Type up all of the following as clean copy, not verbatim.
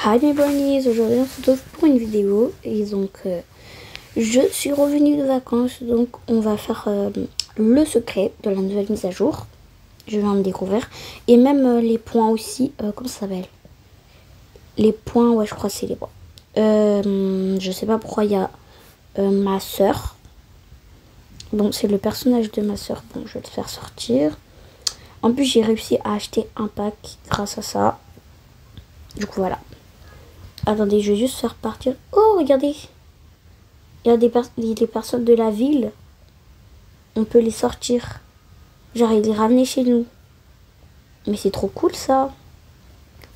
Hi mes bunnies, aujourd'hui on se retrouve pour une vidéo et donc je suis revenue de vacances, donc on va faire le secret de la nouvelle mise à jour. Je viens de découvrir et même les points aussi, comment ça s'appelle? Les points, ouais je crois que c'est les points. Je sais pas pourquoi il y a ma soeur. Bon c'est le personnage de ma soeur, bon je vais le faire sortir. En plus j'ai réussi à acheter un pack grâce à ça. Du coup voilà. Attendez, je vais juste faire partir. Oh, regardez. Il y a des personnes de la ville. On peut les sortir. Genre, les ramener chez nous. Mais c'est trop cool, ça.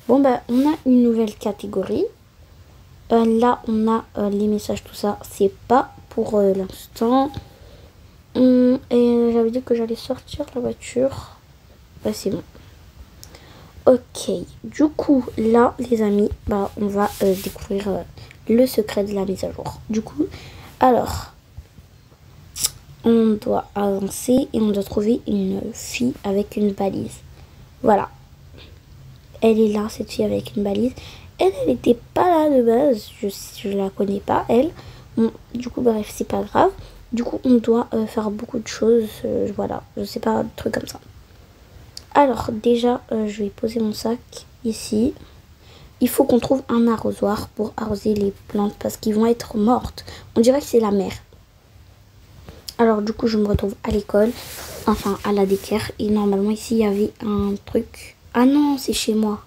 Bon, bah, on a une nouvelle catégorie. Là, on a les messages, tout ça. C'est pas pour l'instant. Et j'avais dit que j'allais sortir la voiture. Bah, c'est bon. Ok, du coup, là, les amis, bah, on va découvrir le secret de la mise à jour. Du coup, alors, on doit avancer et on doit trouver une fille avec une balise. Voilà. Elle est là, cette fille avec une balise. Elle n'était pas là de base. Je la connais pas, elle. Bon, du coup, bref, c'est pas grave. Du coup, on doit faire beaucoup de choses. Voilà, je sais pas, un truc comme ça. Alors, déjà, je vais poser mon sac ici. Il faut qu'on trouve un arrosoir pour arroser les plantes parce qu'ils vont être mortes. On dirait que c'est la mer. Alors, du coup, je me retrouve à l'école. Enfin, à la décaire. Et normalement, ici, il y avait un truc. Ah non, c'est chez moi.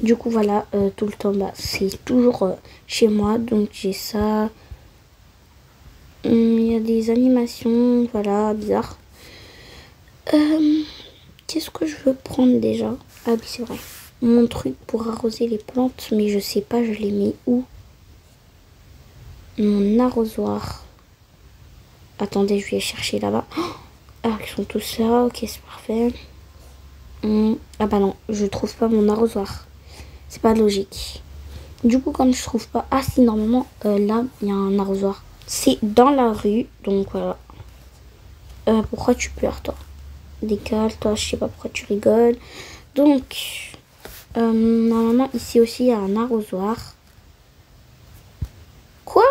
Du coup, voilà, tout le temps, bah, c'est toujours chez moi. Donc, j'ai ça. Il y a des animations, voilà, bizarres. Qu'est-ce que je veux prendre déjà? Ah oui, c'est vrai. Mon truc pour arroser les plantes, mais je sais pas, je les mets où? Mon arrosoir. Attendez, je vais chercher là-bas. Ah, ils sont tous là, ok, c'est parfait. Ah bah non, je trouve pas mon arrosoir. C'est pas logique. Du coup, comme je trouve pas... Ah si, normalement, là, il y a un arrosoir. C'est dans la rue, donc voilà. Pourquoi tu pleures, toi? Décale, toi, je sais pas pourquoi tu rigoles. Donc, normalement, ici aussi, il y a un arrosoir. Quoi?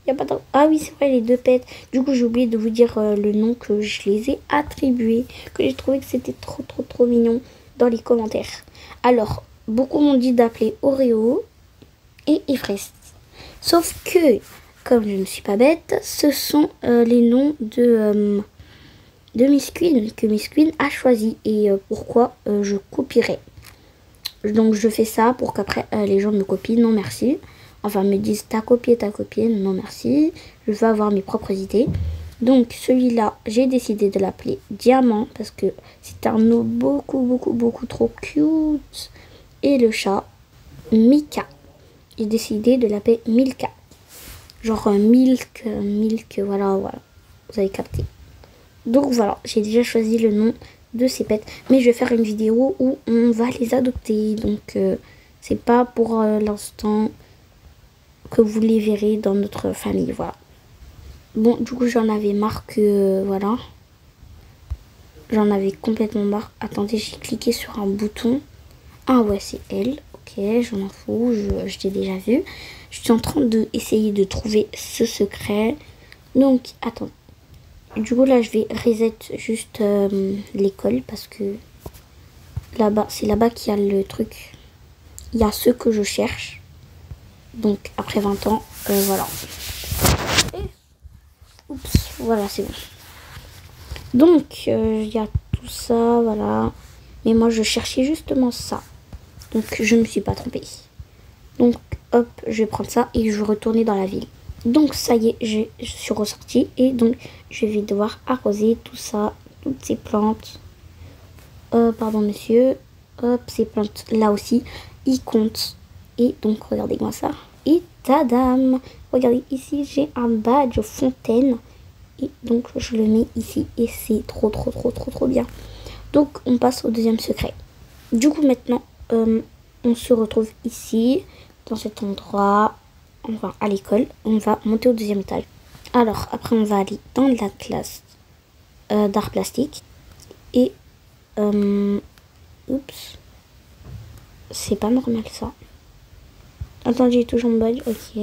Il y a pas de... Ah oui, c'est vrai, les deux pets. Du coup, j'ai oublié de vous dire le nom que je les ai attribués. Que j'ai trouvé que c'était trop mignon dans les commentaires. Alors, beaucoup m'ont dit d'appeler Oreo et Everest. Sauf que, comme je ne suis pas bête, ce sont les noms de Miss Queen que Miss Queen a choisi. Et pourquoi je copierai. Donc je fais ça pour qu'après les gens me copient. Non merci. Enfin me disent t'as copié. Non merci. Je veux avoir mes propres idées. Donc celui-là, j'ai décidé de l'appeler Diamant parce que c'est un nom beaucoup trop cute. Et le chat, Mika. J'ai décidé de l'appeler Milka. Genre milk, voilà. Vous avez capté. Donc voilà, j'ai déjà choisi le nom de ces pets. Mais je vais faire une vidéo où on va les adopter. Donc c'est pas pour l'instant que vous les verrez dans notre famille. Voilà. Bon, du coup j'en avais marre que... voilà. J'en avais complètement marre. Attendez, j'ai cliqué sur un bouton. Ah ouais, c'est elle. Ok, je m'en fous. Je l'ai déjà vu. Je suis en train d'essayer de trouver ce secret. Donc, attends. Du coup, là, je vais reset juste l'école parce que là-bas, c'est là-bas qu'il y a le truc. Il y a ce que je cherche. Donc, après 20 ans, voilà. Oups, voilà, c'est bon. Donc, il y a tout ça, voilà. Mais moi, je cherchais justement ça. Donc, je ne me suis pas trompée. Donc, hop, je vais prendre ça et je vais retourner dans la ville. Donc, ça y est, je suis ressortie. Et donc, je vais devoir arroser tout ça, toutes ces plantes. Pardon, monsieur. Hop, ces plantes là aussi, ils comptent. Et donc, regardez-moi ça. Et tadam! Regardez, ici, j'ai un badge fontaine. Et donc, je le mets ici. Et c'est trop bien. Donc, on passe au deuxième secret. Du coup, maintenant, on se retrouve ici, dans cet endroit. Enfin, à l'école. On va monter au deuxième étage. Alors, après, on va aller dans la classe d'art plastique. Et... oups. c'est pas normal ça. Attends, j'ai toujours mon badge, ok.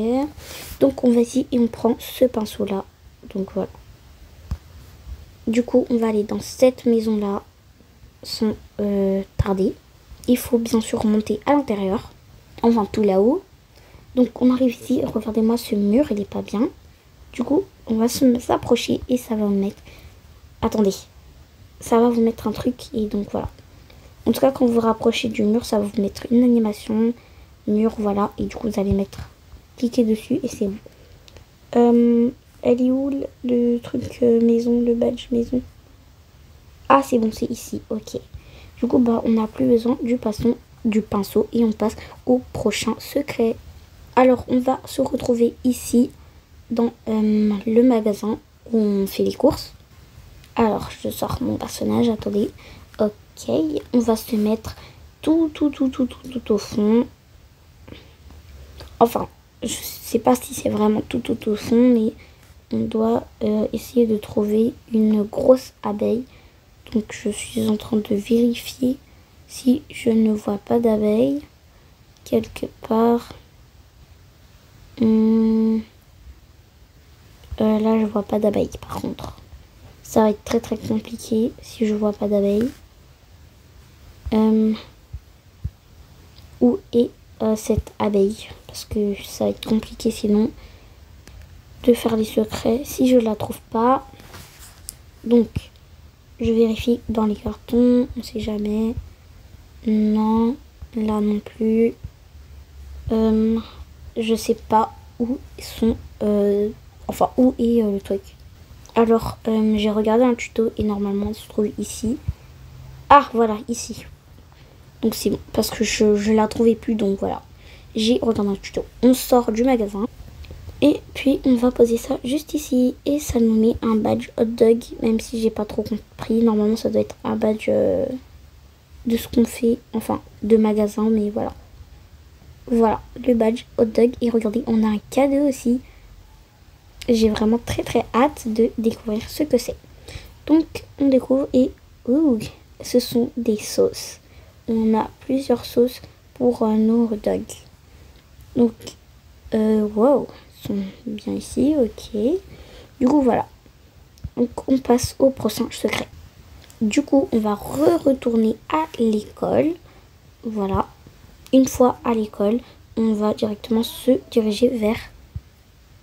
Donc on va y et on prend ce pinceau là. Donc voilà. Du coup, on va aller dans cette maison là sans tarder. Il faut bien sûr monter à l'intérieur. Enfin tout là-haut. Donc on arrive ici, regardez-moi ce mur, il est pas bien. Du coup, on va s'approcher et ça va vous mettre... Attendez, ça va vous mettre un truc et donc voilà. En tout cas, quand vous vous rapprochez du mur, ça va vous mettre une animation, mur, voilà. Et du coup, vous allez cliquer dessus et c'est bon. Elle est où le truc maison, le badge maison? Ah, c'est bon, c'est ici, ok. Du coup, bah, on n'a plus besoin du pinceau et on passe au prochain secret. Alors, on va se retrouver ici dans le magasin où on fait les courses. Alors, je sors mon personnage, attendez. Ok, on va se mettre tout au fond. Enfin, je sais pas si c'est vraiment tout au fond, mais on doit essayer de trouver une grosse abeille. Donc, je suis en train de vérifier si je ne vois pas d'abeille quelque part. Là, je vois pas d'abeille par contre. Ça va être très compliqué si je vois pas d'abeille. Où est cette abeille? Parce que ça va être compliqué sinon de faire les secrets si je la trouve pas. Donc, je vérifie dans les cartons. On sait jamais. Non, là non plus. Je sais pas où sont... enfin, où est le truc. Alors, j'ai regardé un tuto et normalement, il se trouve ici. Ah, voilà, ici. Donc, c'est bon, parce que je la trouvais plus, donc voilà. J'ai regardé un tuto. On sort du magasin. Et puis, on va poser ça juste ici. Et ça nous met un badge hot dog, même si j'ai pas trop compris. Normalement, ça doit être un badge de ce qu'on fait. Enfin, de magasin, mais voilà. Voilà, le badge hot dog. Et regardez, on a un cadeau aussi. J'ai vraiment très hâte de découvrir ce que c'est. Donc, on découvre et... Ouh, ce sont des sauces. On a plusieurs sauces pour nos hot dogs. Donc, wow, ils sont bien ici, ok. Du coup, voilà. Donc, on passe au prochain secret. Du coup, on va retourner à l'école. Voilà. Une fois à l'école, on va directement se diriger vers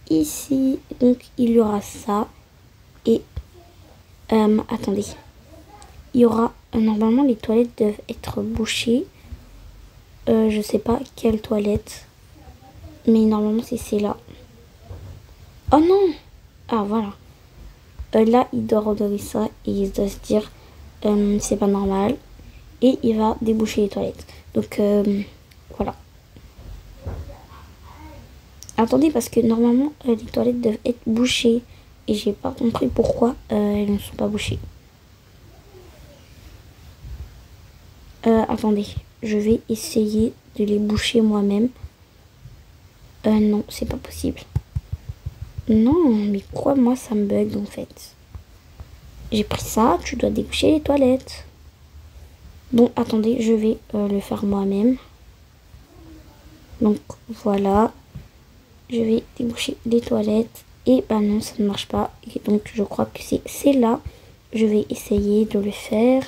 ici. Donc, il y aura ça. Et, attendez. Il y aura, normalement, les toilettes doivent être bouchées. Je sais pas quelle toilette. Mais normalement, c'est celle-là. Oh non! Ah, voilà. Là, il doit regarder ça et il doit se dire c'est pas normal. Et il va déboucher les toilettes. Donc, voilà. Attendez, parce que normalement, les toilettes doivent être bouchées. Et j'ai pas compris pourquoi elles ne sont pas bouchées. Attendez, je vais essayer de les boucher moi-même. Non, c'est pas possible. Non, mais quoi, moi, ça me bug en fait. J'ai pris ça, tu dois déboucher les toilettes. Bon, attendez, je vais le faire moi-même. Donc, voilà. Je vais déboucher les toilettes. Et bah non, ça ne marche pas. Et donc, je crois que c'est là. Je vais essayer de le faire.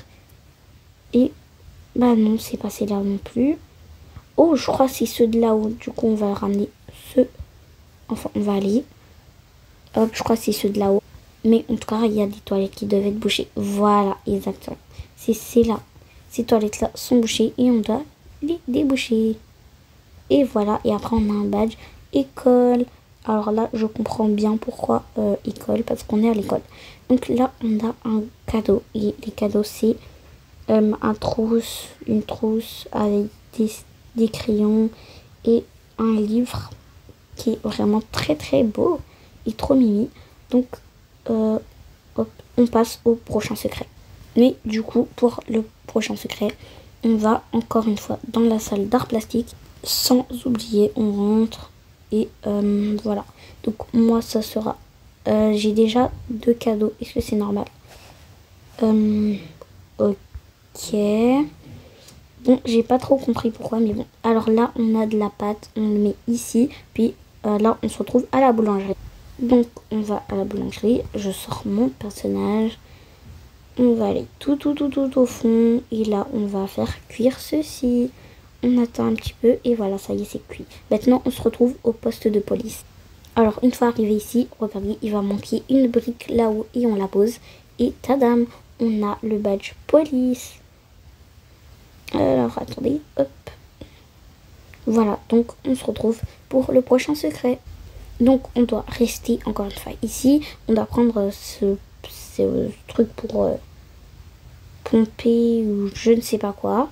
Et bah non, c'est pas là non plus. Oh, je crois que c'est ceux de là-haut. Du coup, on va ramener ceux. Enfin, on va aller. Hop, je crois que c'est ceux de là-haut. Mais en tout cas, il y a des toilettes qui doivent être bouchées. Voilà, exactement. C'est là. Ces toilettes-là sont bouchées et on doit les déboucher. Et voilà. Et après, on a un badge école. Alors là, je comprends bien pourquoi école. Parce qu'on est à l'école. Donc là, on a un cadeau. Et les cadeaux, c'est une trousse avec des crayons et un livre qui est vraiment très beau et trop mimi. Donc, hop, on passe au prochain secret. Mais du coup, pour le prochain secret, on va encore une fois dans la salle d'art plastique. Sans oublier, on rentre et voilà. Donc moi, ça sera... j'ai déjà 2 cadeaux. Est-ce que c'est normal? Ok. Bon, j'ai pas trop compris pourquoi, mais bon. Alors là, on a de la pâte, on le met ici, puis là, on se retrouve à la boulangerie. Donc, on va à la boulangerie, je sors mon personnage. On va aller tout au fond, et là, on va faire cuire ceci. On attend un petit peu, et voilà, ça y est, c'est cuit. Maintenant, on se retrouve au poste de police. Alors, une fois arrivé ici, regardez, il va manquer une brique là-haut, et on la pose. Et tadam, on a le badge police. Alors, attendez, hop. Voilà, donc on se retrouve pour le prochain secret. Donc, on doit rester encore une fois ici. On doit prendre ce truc pour pomper ou je ne sais pas quoi.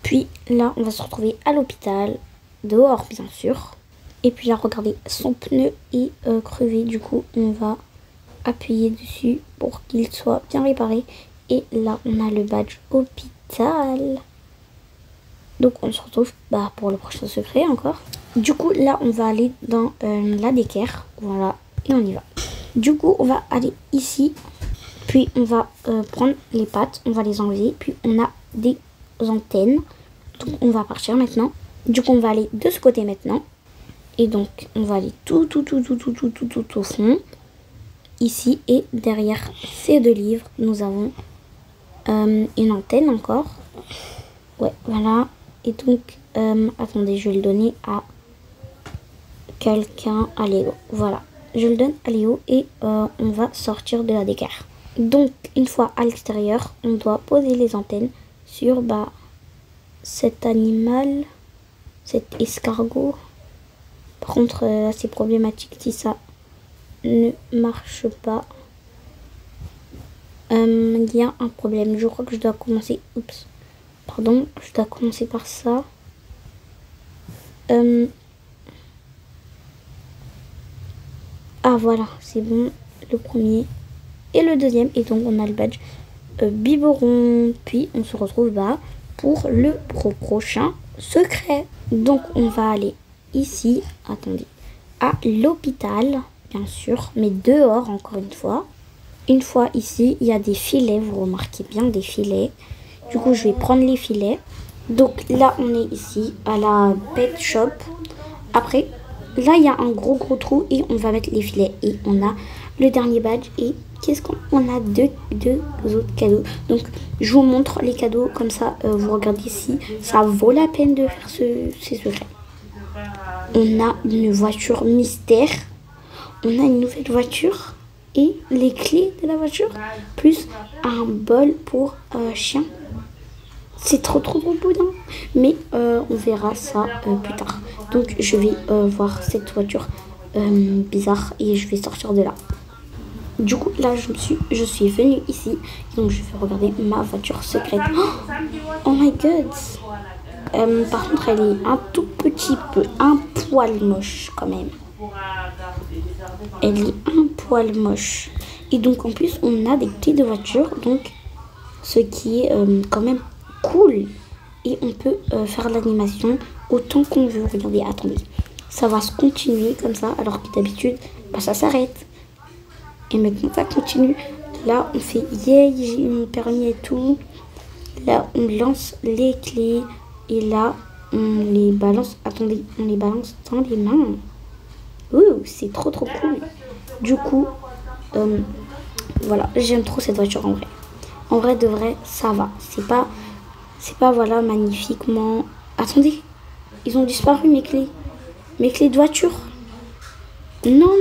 Puis là, on va se retrouver à l'hôpital, dehors bien sûr. Et puis là, regardez, son pneu est crevé. Du coup, on va appuyer dessus pour qu'il soit bien réparé. Et là, on a le badge hôpital. Donc, on se retrouve pour le prochain secret encore. Du coup, là, on va aller dans la décaire. Voilà, et on y va. Du coup, on va aller ici. Puis, on va prendre les pattes. On va les enlever. Puis, on a des antennes. Donc, on va partir maintenant. Du coup, on va aller de ce côté maintenant. Et donc, on va aller tout au fond. Ici et derrière ces deux livres, nous avons une antenne encore. Ouais, voilà. Et donc, attendez, je vais le donner à quelqu'un, à Léo. Voilà, je le donne à Léo et on va sortir de la décaire. Donc, une fois à l'extérieur, on doit poser les antennes sur cet animal, cet escargot. Par contre, c'est problématique si ça ne marche pas. Il y a un problème. Je crois que je dois commencer... Oups. Pardon, je dois commencer par ça. Ah voilà, c'est bon. Le premier et le deuxième. Et donc on a le badge biberon. Puis on se retrouve pour le prochain secret. Donc on va aller ici, attendez, à l'hôpital, bien sûr, mais dehors encore une fois. Une fois ici, il y a des filets, vous remarquez bien des filets. Du coup, je vais prendre les filets. Donc là, on est ici à la pet shop. Après, là, il y a un gros trou et on va mettre les filets. Et on a le dernier badge. Et qu'est-ce qu'on a deux autres cadeaux. Donc, je vous montre les cadeaux. Comme ça, vous regardez si ça vaut la peine de faire ces secrets. On a une voiture mystère. On a une nouvelle voiture. Et les clés de la voiture. Plus un bol pour chien. C'est trop boudin. Mais on verra ça plus tard. Donc je vais voir cette voiture bizarre et je vais sortir de là. Du coup là je suis venue ici. Donc je vais regarder ma voiture secrète. Oh my god. Par contre elle est un tout petit peu, un poil moche quand même. Elle est un poil moche. Et donc en plus on a des clés de voiture. Donc ce qui est quand même cool. Et on peut faire l'animation autant qu'on veut. Regardez, attendez. Ça va se continuer comme ça. Alors que d'habitude, ça s'arrête. Et maintenant, ça continue. Là, on fait yeah, j'ai eu mon permis et tout. Là, on lance les clés. Et là, on les balance. Attendez, on les balance dans les mains. Ouh, c'est trop cool. Du coup, voilà, j'aime trop cette voiture en vrai. En vrai, de vrai, ça va. C'est pas, voilà, magnifiquement... Attendez, ils ont disparu mes clés. Mes clés de voiture. Non,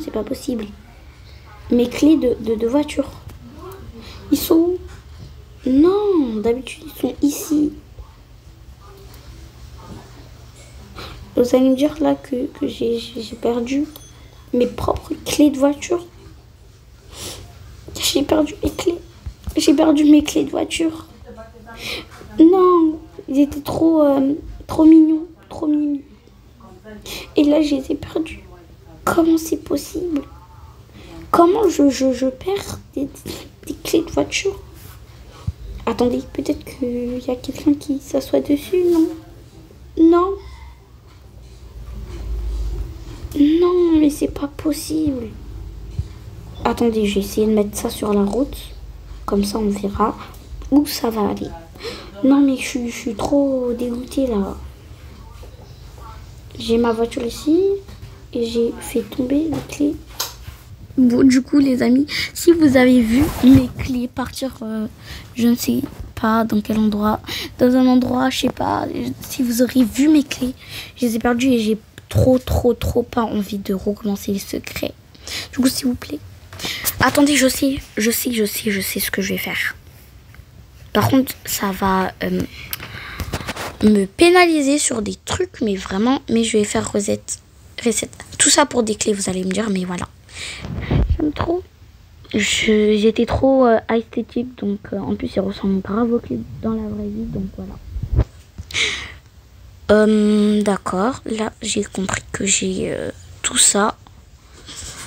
c'est pas possible. Mes clés de voiture. Ils sont où? Non, d'habitude, ils sont ici. Vous allez me dire là que j'ai perdu mes propres clés de voiture. J'ai perdu mes clés. J'ai perdu mes clés de voiture. Non, ils étaient trop mignons, trop mimi. Et là, je les ai perdus. Comment c'est possible? Comment je perds des clés de voiture? Attendez, peut-être qu'il y a quelqu'un qui s'assoit dessus, non? Non. Non, mais c'est pas possible. Attendez, je vais essayer de mettre ça sur la route. Comme ça, on verra où ça va aller. Non, mais je suis trop dégoûtée là. J'ai ma voiture ici et j'ai fait tomber les clés. Bon, du coup, les amis, si vous avez vu mes clés partir, je ne sais pas dans quel endroit, dans un endroit, je sais pas, si vous aurez vu mes clés, je les ai perdues et j'ai trop pas envie de recommencer les secrets. Du coup, s'il vous plaît. Attendez, je sais ce que je vais faire. Par contre, ça va me pénaliser sur des trucs, mais vraiment, mais je vais faire recette. Tout ça pour des clés, vous allez me dire, mais voilà. J'aime trop. J'étais trop esthétique, donc en plus, il ressemble grave aux clés dans la vraie vie, donc voilà. D'accord, là, j'ai compris que j'ai tout ça.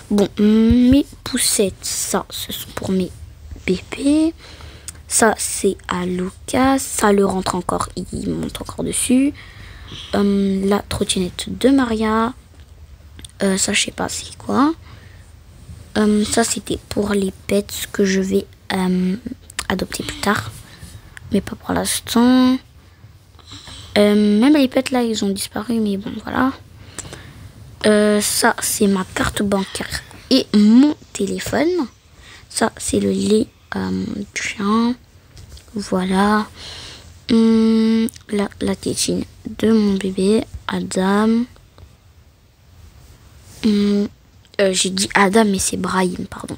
Bon, mes poussettes, ça, ce sont pour mes bébés. Ça, c'est à Lucas. Ça le rentre encore, il monte encore dessus. La trottinette de Maria. Ça, je sais pas c'est quoi. Ça, c'était pour les pets que je vais adopter plus tard. Mais pas pour l'instant. Même les pets, là, ils ont disparu. Mais bon, voilà. Ça, c'est ma carte bancaire et mon téléphone. Ça, c'est le lait du chien. Voilà. La tétine de mon bébé, Adam. J'ai dit Adam, mais c'est Brahim, pardon.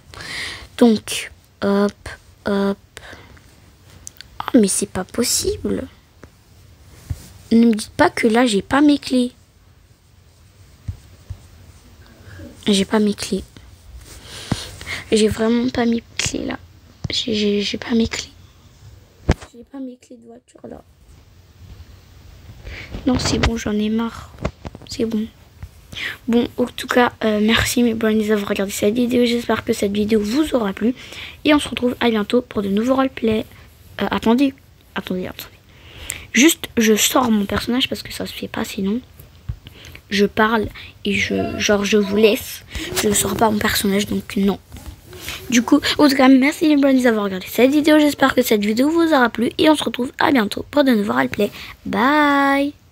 Donc, hop. Oh, mais c'est pas possible. Ne me dites pas que là, j'ai pas mes clés. J'ai pas mes clés. J'ai vraiment pas mes clés là. J'ai pas mes clés. J'ai pas mes clés de voiture là. Non, c'est bon, j'en ai marre. C'est bon. Bon, en tout cas, merci mes brownies d'avoir regardé cette vidéo. J'espère que cette vidéo vous aura plu. Et on se retrouve à bientôt pour de nouveaux roleplays. Attendez. Juste, je sors mon personnage parce que ça se fait pas sinon. Je parle et je vous laisse. Je ne sors pas mon personnage, donc non. Du coup, en tout cas, merci les brownies d'avoir regardé cette vidéo. J'espère que cette vidéo vous aura plu. Et on se retrouve à bientôt pour de nouveaux roleplays. Bye!